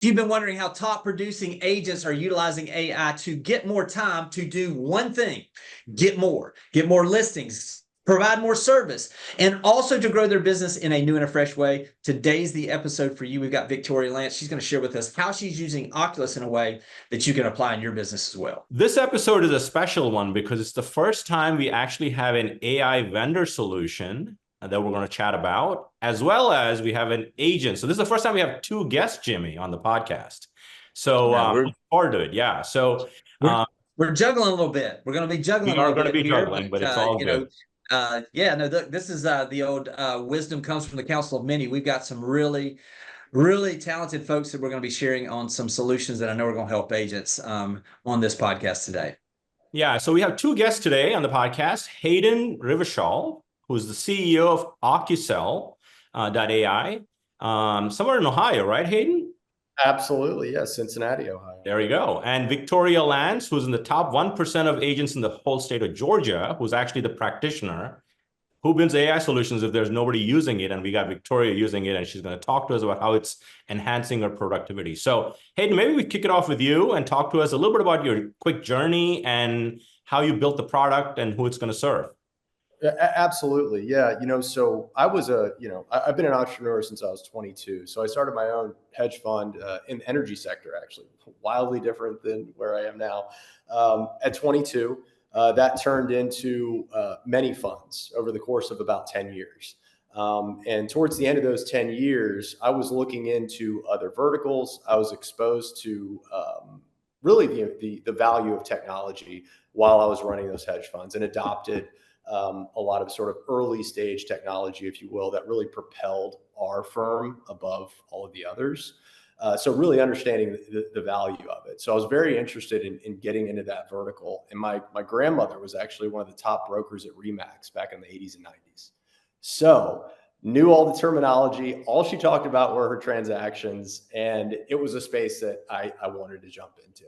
If you've been wondering how top producing agents are utilizing AI to get more time to do one thing, get more listings, provide more service, and also to grow their business in a new and a fresh way, today's the episode for you. We've got Victoria Lance. She's going to share with us how she's using Oculus in a way that you can apply in your business as well. This episode is a special one because it's the first time we actually have an AI vendor solution that we're going to chat about, as well as we have an agent. So this is the first time we have two guests, Jimmy, on the podcast. So looking forward to it. Yeah. So we're juggling a little bit. We're going to be juggling. We are going to be juggling, but it's all good. This is the old wisdom comes from the council of many. We've got some really talented folks that we're going to be sharing on some solutions that I know are going to help agents on this podcast today. Yeah. So we have two guests today on the podcast, Hayden Rivashall, who's the CEO of Ocucell.ai, somewhere in Ohio, right, Hayden? Absolutely, yes, Cincinnati, Ohio. There you go. And Victoria Lance, who's in the top 1% of agents in the whole state of Georgia, who's actually the practitioner who builds AI solutions if there's nobody using it. And we got Victoria using it, and she's going to talk to us about how it's enhancing her productivity. So, Hayden, maybe we kick it off with you and talk to us a little bit about your quick journey and how you built the product and who it's going to serve. Absolutely. Yeah. So I was I've been an entrepreneur since I was 22. So I started my own hedge fund in the energy sector, actually wildly different than where I am now. At 22, that turned into many funds over the course of about 10 years. And towards the end of those 10 years, I was looking into other verticals. I was exposed to really the value of technology while I was running those hedge funds, and adopted a lot of sort of early stage technology, if you will, that really propelled our firm above all of the others. So really understanding the value of it. So I was very interested in getting into that vertical. And my grandmother was actually one of the top brokers at Remax back in the 80s and 90s. So knew all the terminology. All she talked about were her transactions. And it was a space that I wanted to jump into.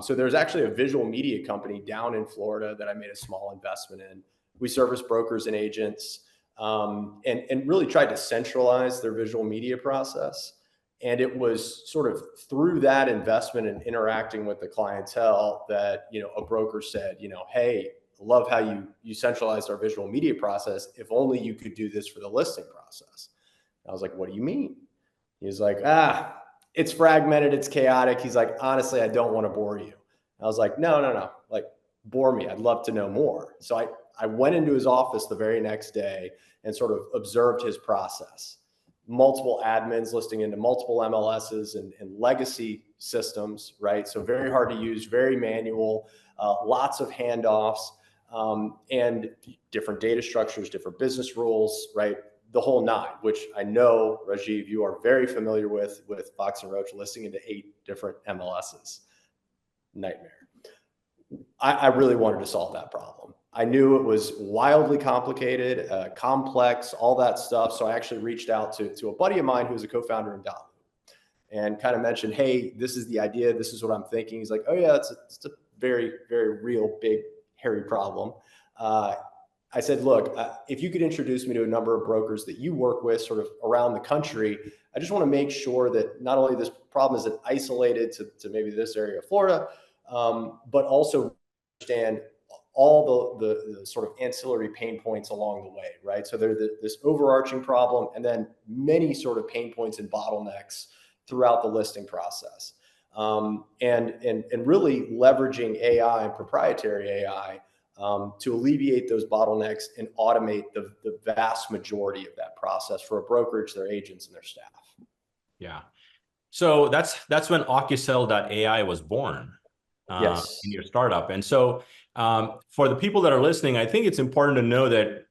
So there's actually a visual media company down in Florida that I made a small investment in. We service brokers and agents, and really tried to centralize their visual media process. And it was sort of through that investment and interacting with the clientele that, a broker said, hey, love how you centralized our visual media process. If only you could do this for the listing process. I was like, what do you mean? He's like, it's fragmented, it's chaotic. He's like, honestly, I don't want to bore you. I was like, no, like, bore me. I'd love to know more. So I went into his office the very next day and sort of observed his process. Multiple admins listing into multiple MLSs and legacy systems, right? So very hard to use, very manual, lots of handoffs, and different data structures, different business rules, right? The whole nine, which I know, Rajiv, you are very familiar with Fox and Roach listing into 8 different MLSs. Nightmare. I really wanted to solve that problem. I knew it was wildly complicated, complex, all that stuff. So I actually reached out to a buddy of mine who's a co-founder in Dotloop, and kind of mentioned, hey, this is the idea. This is what I'm thinking. He's like, oh yeah, it's a very, very real, big, hairy problem. I said, look, if you could introduce me to a number of brokers that you work with sort of around the country, I just want to make sure that not only this problem isn't isolated to maybe this area of Florida, but also understand all the sort of ancillary pain points along the way, right? So there's this overarching problem, and then many sort of pain points and bottlenecks throughout the listing process. And really leveraging AI and proprietary AI to alleviate those bottlenecks and automate the vast majority of that process for a brokerage, their agents, and their staff. Yeah. So that's when Ocucell.ai was born. Yes. In your startup. And so for the people that are listening, I think it's important to know that,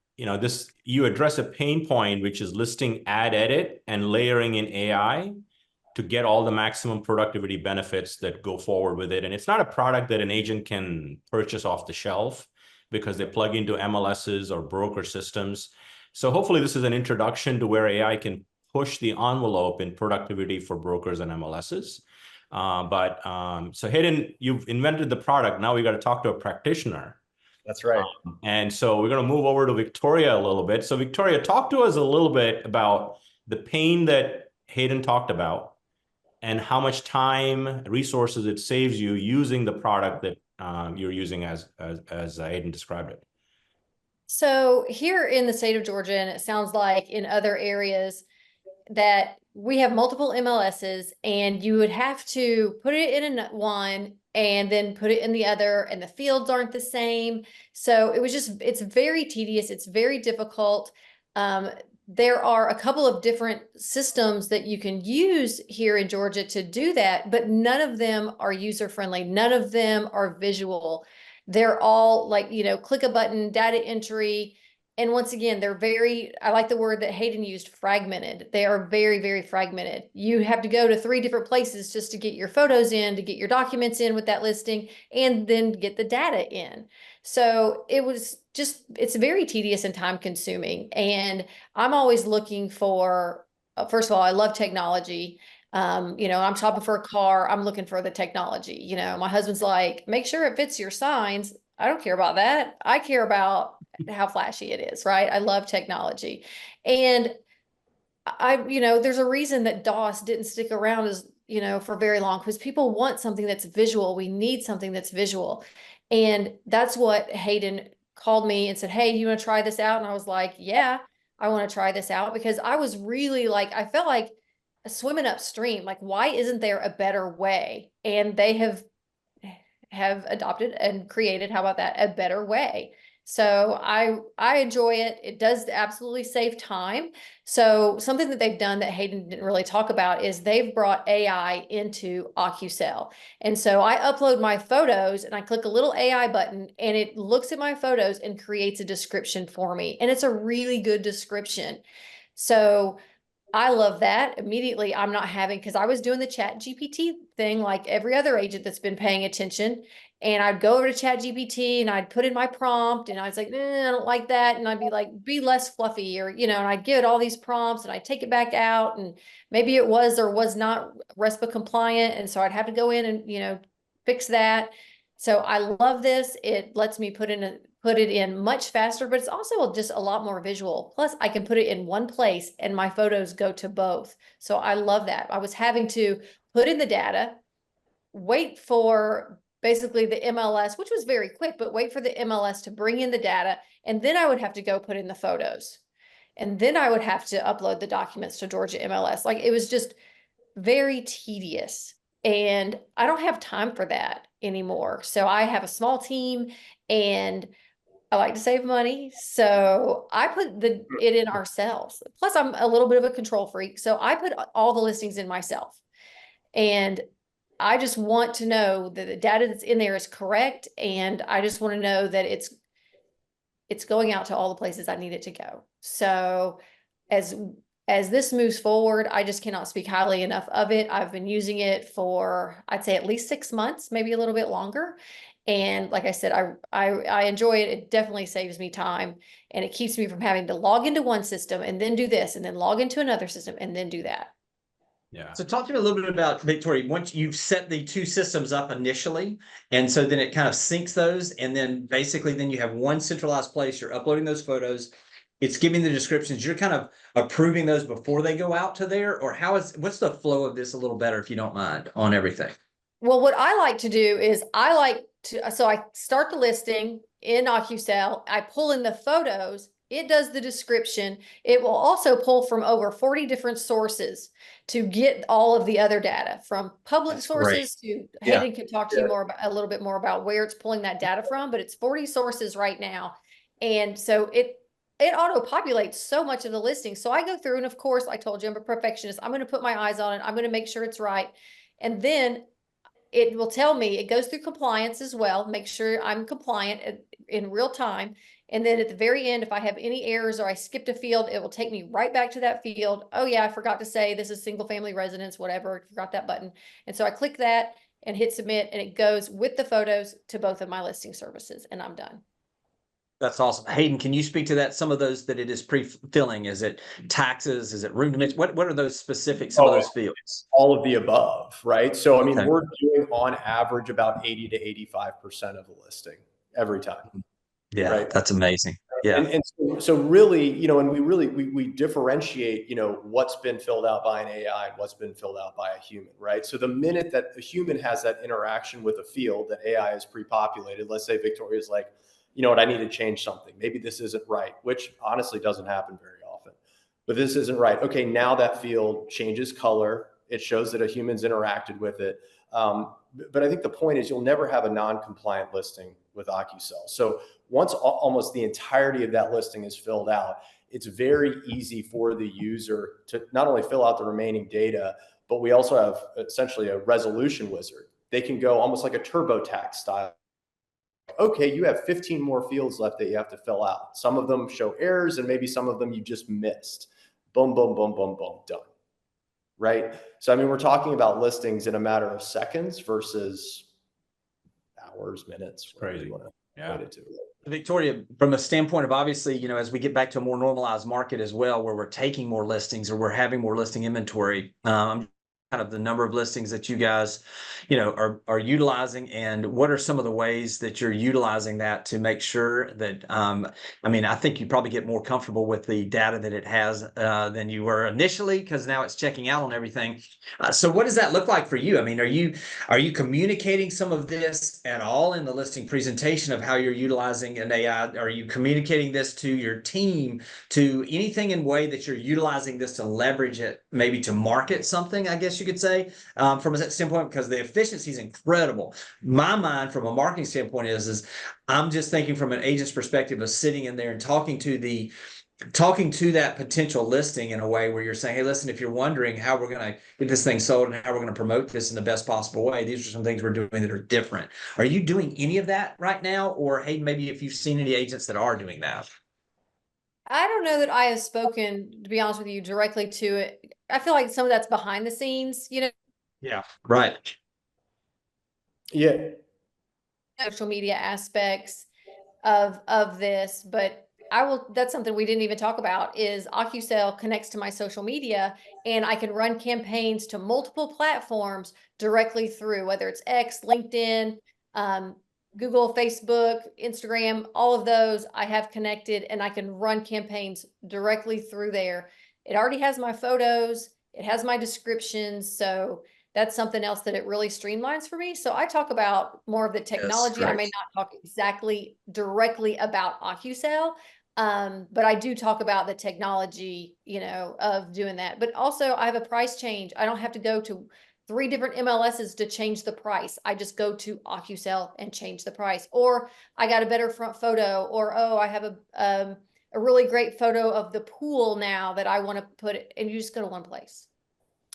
you address a pain point, which is listing ad edit and layering in AI to get all the maximum productivity benefits that go forward with it. And it's not a product that an agent can purchase off the shelf because they plug into MLSs or broker systems. So hopefully this is an introduction to where AI can push the envelope in productivity for brokers and MLSs. So Hayden, you've invented the product. Now we got to talk to a practitioner. That's right. And so we're going to move over to Victoria a little bit. So Victoria, talk to us a little bit about the pain that Hayden talked about and how much time, resources it saves you using the product that you're using as Aidan described it. So here in the state of Georgia, and it sounds like in other areas, that we have multiple MLSs and you would have to put it in one and then put it in the other, and the fields aren't the same. So it's very tedious. It's very difficult. There are a couple of different systems that you can use here in Georgia to do that, but none of them are user-friendly. None of them are visual. They're all like, click a button, data entry. And once again, I like the word that Hayden used, fragmented. They are very, very fragmented. You have to go to 3 different places just to get your photos in, to get your documents in with that listing, and then get the data in. So it's very tedious and time consuming. And I'm always looking for, first of all, I love technology. I'm shopping for a car. I'm looking for the technology. My husband's like, make sure it fits your signs. I don't care about that. I care about how flashy it is, right? I love technology. And there's a reason that DOS didn't stick around for very long, because people want something that's visual. We need something that's visual. And that's what Hayden called me and said, hey, you want to try this out? And I was like, yeah, I want to try this out, because I was really I felt like swimming upstream. Like, why isn't there a better way? And they have adopted and created, how about that, a better way. So I enjoy it. It does absolutely save time. So something that they've done that Hayden didn't really talk about is they've brought AI into OcuCell. And so I upload my photos and I click a little AI button and it looks at my photos and creates a description for me. And it's a really good description. So I love that. Immediately, I'm not having, because I was doing the ChatGPT thing like every other agent that's been paying attention. And I'd go over to ChatGPT and I'd put in my prompt and I was like, I don't like that. And I'd be like, be less fluffy, or, and I'd give it all these prompts and I'd take it back out, and maybe it was or was not RESPA compliant. And so I'd have to go in and, fix that. So I love this. It lets me put it in much faster, but it's also just a lot more visual. Plus I can put it in one place and my photos go to both. So I love that. I was having to put in the data, wait for basically the MLS, which was very quick, but wait for the MLS to bring in the data. And then I would have to go put in the photos. And then I would have to upload the documents to Georgia MLS. Like, it was just very tedious. And I don't have time for that anymore. So I have a small team and I like to save money. So I put it in ourselves. Plus I'm a little bit of a control freak. So I put all the listings in myself. And I just want to know that the data that's in there is correct. And I just want to know that it's going out to all the places I need it to go. So as this moves forward, I just cannot speak highly enough of it. I've been using it for, I'd say, at least 6 months, maybe a little bit longer. And like I said, I enjoy it. It definitely saves me time, and it keeps me from having to log into one system and then do this and then log into another system and then do that. Yeah. So talk to me a little bit about, Victoria, once you've set the 2 systems up initially, and so then it kind of syncs those, and then basically then you have one centralized place, you're uploading those photos, it's giving the descriptions, you're kind of approving those before they go out to there, or what's the flow of this a little better, if you don't mind, on everything? Well, what I like to do is so I start the listing in OcuCell, I pull in the photos, it does the description. It will also pull from over 40 different sources to get all of the other data, from public That's sources great. to, Hayden can talk to you a little bit more about where it's pulling that data from, but it's 40 sources right now. And so it auto-populates so much of the listing. So I go through, and of course, I told you I'm a perfectionist. I'm going to put my eyes on it. I'm going to make sure it's right. And then it will tell me, it goes through compliance as well, make sure I'm compliant in real time. And then at the very end, if I have any errors or I skipped a field, it will take me right back to that field. Oh yeah, I forgot to say this is single family residence, whatever, forgot that button. And so I click that and hit submit, and it goes with the photos to both of my listing services, and I'm done. That's awesome. Hayden, can you speak to that? Some of those that it is pre-filling, is it taxes? Is it room dimensions? What are those specific, some of those fields? All of the above, right? So, I mean, Okay. we're doing on average about 80 to 85% of the listing every time. Yeah, Right. that's amazing. Yeah. And so really, and we differentiate, what's been filled out by an AI and what's been filled out by a human, right? So the minute that a human has that interaction with a field that AI is pre-populated, let's say Victoria's like, you know what, I need to change something. Maybe this isn't right, which honestly doesn't happen very often, but this isn't right. Okay, now that field changes color. It shows that a human's interacted with it. But I think the point is you'll never have a non-compliant listing with OcuSell. So once almost the entirety of that listing is filled out, it's very easy for the user to not only fill out the remaining data, but we also have essentially a resolution wizard. They can go almost like a TurboTax style. Okay, you have 15 more fields left that you have to fill out. Some of them show errors and maybe some of them you just missed. Boom, boom, boom, boom, boom, done. Right? So, I mean, we're talking about listings in a matter of seconds versus hours, minutes. Crazy. Yeah. Victoria, from a standpoint of obviously, as we get back to a more normalized market as well, where we're taking more listings or we're having more listing inventory, kind of the number of listings that you guys, are utilizing, and what are some of the ways that you're utilizing that to make sure that, I think you probably get more comfortable with the data that it has than you were initially, because now it's checking out on everything. So what does that look like for you? I mean, are you communicating some of this at all in the listing presentation of how you're utilizing an AI? Are you communicating this to your team, to anything in way that you're utilizing this to leverage it, maybe to market something, I guess you could say, from a standpoint, because the efficiency is incredible. My mind from a marketing standpoint is I'm just thinking from an agent's perspective of sitting in there and talking to that potential listing in a way where you're saying, hey, listen, if you're wondering how we're going to get this thing sold and how we're going to promote this in the best possible way, these are some things we're doing that are different. Are you doing any of that right now? Or, hey, maybe if you've seen any agents that are doing that? I don't know that I have spoken, to be honest with you, directly to it. I feel like some of that's behind the scenes, Yeah, right. Yeah. social media aspects of this, but that's something we didn't even talk about, is OcuSell connects to my social media, and I can run campaigns to multiple platforms directly through, whether it's X, LinkedIn, Google, Facebook, Instagram, all of those I have connected, and I can run campaigns directly through there. It already has my photos, it has my descriptions, so that's something else that it really streamlines for me. So I talk about more of the technology. I may not talk exactly directly about OcuSell, but I do talk about the technology, of doing that. But also I have a price change. I don't have to go to 3 different MLSs to change the price. I just go to OcuSell and change the price. Or I got a better front photo, or, I have a really great photo of the pool now that I want to put it, and you just go to one place.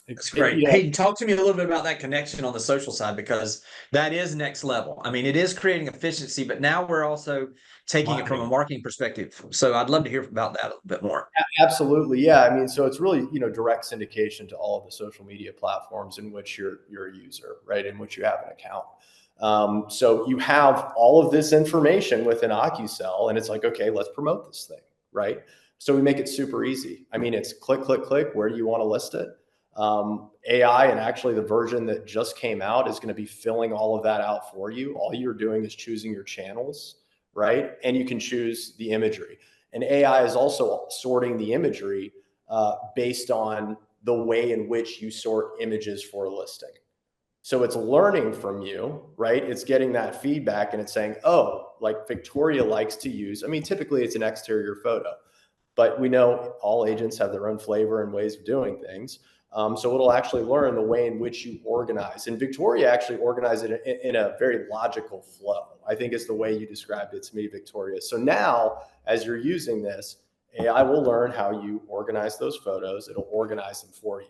That's great. Yeah. Hey, talk to me a little bit about that connection on the social side, because that is next level. I mean, it is creating efficiency, but now we're also taking it from a marketing perspective. So I'd love to hear about that a little bit more. Absolutely. Yeah. I mean, so it's really, direct syndication to all of the social media platforms in which you're a user, right? In which you have an account. So you have all of this information within OcuSell, and it's like, okay, let's promote this thing, right? So we make it super easy. I mean, it's click, click, click. Where do you want to list it? AI, and actually the version that just came out, is going to be filling all of that out for you. All you're doing is choosing your channels, right? And you can choose the imagery. And AI is also sorting the imagery based on the way in which you sort images for a listing. So it's learning from you, right? It's getting that feedback, and it's saying, oh, like Victoria likes to use, typically it's an exterior photo, but we know all agents have their own flavor and ways of doing things. So it'll actually learn the way in which you organize. And Victoria actually organized it in a very logical flow, I think is the way you described it to me, Victoria. So now, as you're using this, AI will learn how you organize those photos. It'll organize them for you.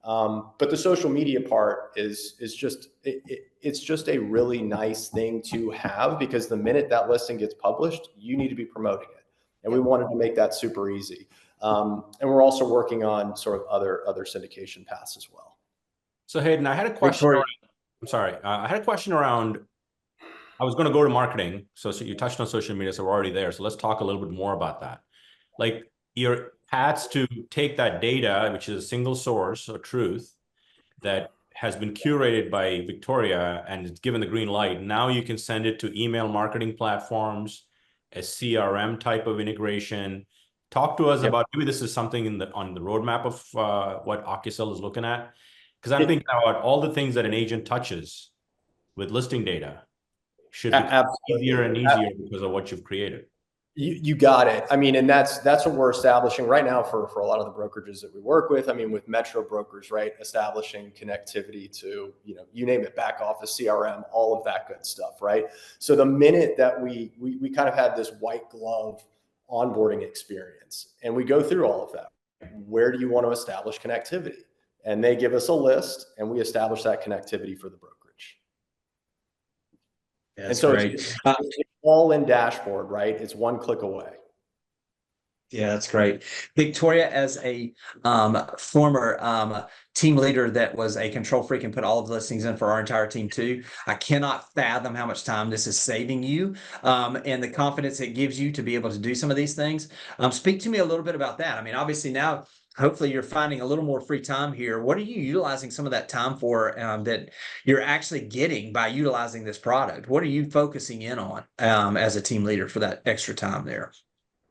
But the social media part is just, it's just a really nice thing to have, because the minute that listing gets published, you need to be promoting it. And we wanted to make that super easy. And we're also working on sort of other syndication paths as well. So Hayden, I had a question. I had a question around, I was going to go to marketing. So you touched on social media, so we're already there. So let's talk a little bit more about that. Like your paths to take that data, which is a single source of truth that has been curated by Victoria and it's given the green light. Now you can send it to email marketing platforms, a CRM type of integration. Talk to us Yep. about, maybe this is something on the roadmap of what OcuSell is looking at. Because I'm thinking about all the things that an agent touches with listing data should become Absolutely. easier and easier because of what you've created. You got it. I mean, and that's what we're establishing right now for a lot of the brokerages that we work with. I mean, with Metro Brokers, right? Establishing connectivity to, you name it, back office, CRM, all of that good stuff, right? So the minute that we kind of have this white glove onboarding experience and we go through all of that, where do you want to establish connectivity? And they give us a list and we establish that connectivity for the brokerage. That's and so great. it's all in dashboard, right? It's one click away. Yeah, that's great. Victoria, as a former team leader that was a control freak and put all of the listings in for our entire team too, I cannot fathom how much time this is saving you and the confidence it gives you to be able to do some of these things. Speak to me a little bit about that. I mean, obviously now, hopefully you're finding a little more free time here. What are you utilizing some of that time for that you're actually getting by utilizing this product? What are you focusing in on as a team leader for that extra time there?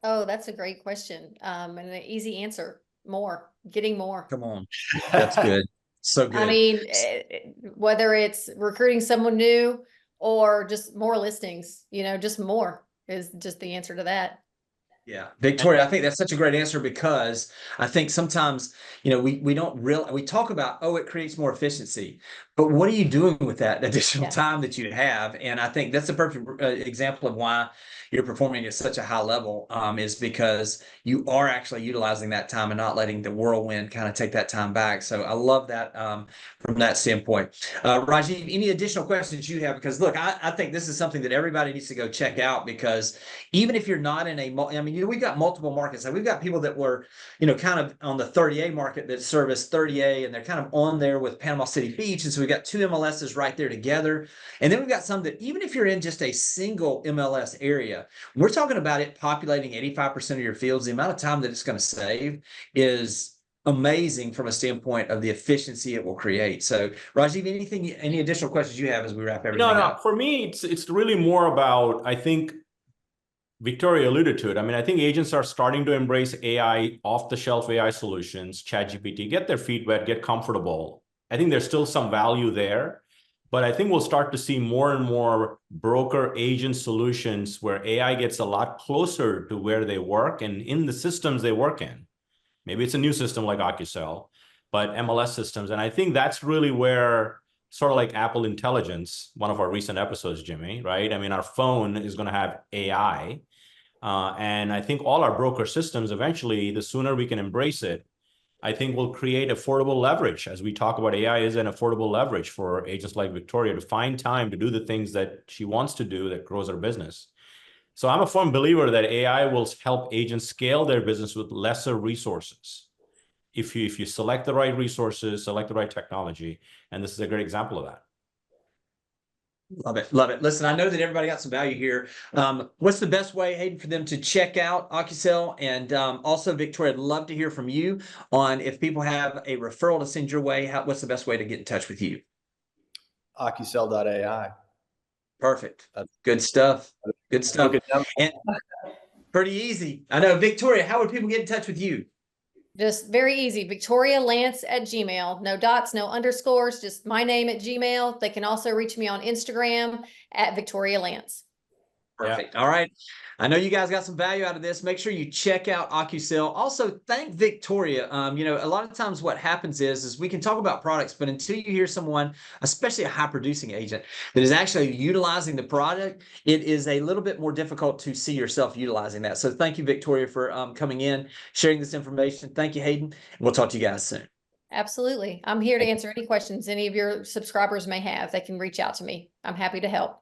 Oh, that's a great question. And an easy answer, getting more. Come on. That's good. So good. I mean, whether it's recruiting someone new or just more listings, just more is just the answer to that. Yeah, Victoria, I think that's such a great answer because I think sometimes, we don't really, we talk about, oh, it creates more efficiency, but what are you doing with that additional time that you have? And I think that's a perfect example of why you're performing at such a high level is because you are actually utilizing that time and not letting the whirlwind kind of take that time back. So I love that from that standpoint. Rajiv, any additional questions you have? Because look, I think this is something that everybody needs to go check out because even if you're not in we've got multiple markets. Like we've got people that were, kind of on the 30A market that service 30A and they're kind of on there with Panama City Beach. And so we've got two MLSs right there together. And then we've got some that even if you're in just a single MLS area, we're talking about it populating 85% of your fields. The amount of time that it's going to save is amazing from a standpoint of the efficiency it will create. So Rajiv, any additional questions you have as we wrap everything up? No, for me, it's really more about, I think, Victoria alluded to it. I mean, I think agents are starting to embrace AI, off-the-shelf AI solutions, ChatGPT, get their feet wet, get comfortable. I think there's still some value there, but I think we'll start to see more and more broker agent solutions where AI gets a lot closer to where they work and in the systems they work in. Maybe it's a new system like OcuSell, but MLS systems. And I think that's really where, sort of like Apple Intelligence, one of our recent episodes, Jimmy, right? I mean, our phone is going to have AI. And I think all our broker systems, eventually, the sooner we can embrace it, I think will create affordable leverage. As we talk about, AI is an affordable leverage for agents like Victoria to find time to do the things that she wants to do that grows her business. So I'm a firm believer that AI will help agents scale their business with lesser resources. If you select the right resources, select the right technology, and this is a great example of that. Love it. Love it. Listen, I know that everybody got some value here. What's the best way, Hayden, for them to check out OcuSell? And also, Victoria, I'd love to hear from you on if people have a referral to send your way, what's the best way to get in touch with you? OcuSell.ai. Perfect. Good stuff. Good stuff. And pretty easy. I know. Victoria, how would people get in touch with you? Just very easy. VictoriaLance@gmail. No dots, no underscores, just my name at Gmail. They can also reach me on Instagram at Victoria Lance. Perfect. Yeah. All right. I know you guys got some value out of this. Make sure you check out OcuSell. Also, thank Victoria. A lot of times what happens is we can talk about products, but until you hear someone, especially a high producing agent, that is actually utilizing the product, it is a little bit more difficult to see yourself utilizing that. So thank you, Victoria, for coming in, sharing this information. Thank you, Hayden. We'll talk to you guys soon. Absolutely. I'm here to answer any questions any of your subscribers may have. They can reach out to me. I'm happy to help.